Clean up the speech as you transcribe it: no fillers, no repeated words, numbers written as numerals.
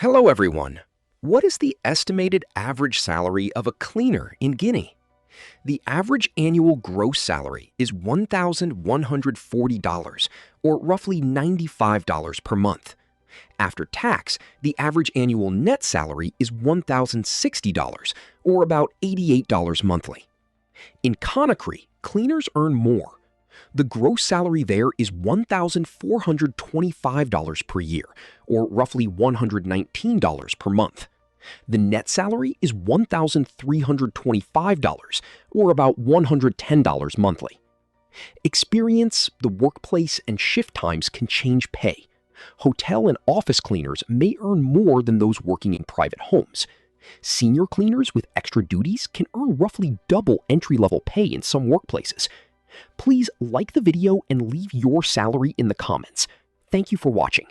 Hello everyone. What is the estimated average salary of a cleaner in Guinea? The average annual gross salary is $1,140, or roughly $95 per month. After tax, the average annual net salary is $1,060, or about $88 monthly. In Conakry, cleaners earn more. The gross salary there is $1,425 per year, or roughly $119 per month. The net salary is $1,325, or about $110 monthly. Experience, the workplace, and shift times can change pay. Hotel and office cleaners may earn more than those working in private homes. Senior cleaners with extra duties can earn roughly double entry-level pay in some workplaces. Please like the video and leave your salary in the comments. Thank you for watching.